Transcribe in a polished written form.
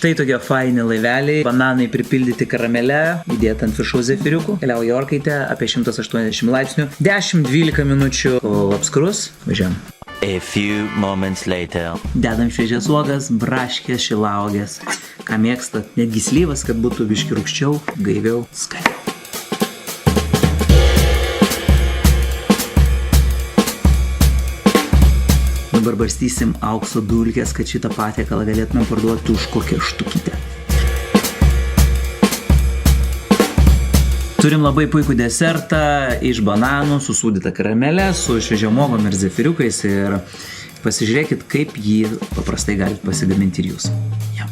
Štai tokie faini laiveliai, bananai pripildyti karamele, įdėti ant viršaus zefiriukų, keliauja orkaitė apie 180 laipsnių, 10-12 minučių, kol apskrus, važiuojam. A few moments later. Dedam šviežias uogas, braškės, šilauogės, ką mėgstat, netgi slyvas, kad būtų biški rūgščiau, gaiviau, skaniau. Dabar barstysim aukso dulkės, kad šitą patiekalą galėtume parduoti už kokią štukytę. Turim labai puikų desertą iš bananų, su sūdyta karamele, su šviežiom uogom ir zefiriukais ir pasižiūrėkit, kaip jį paprastai galite pasigaminti ir jūs. Ja.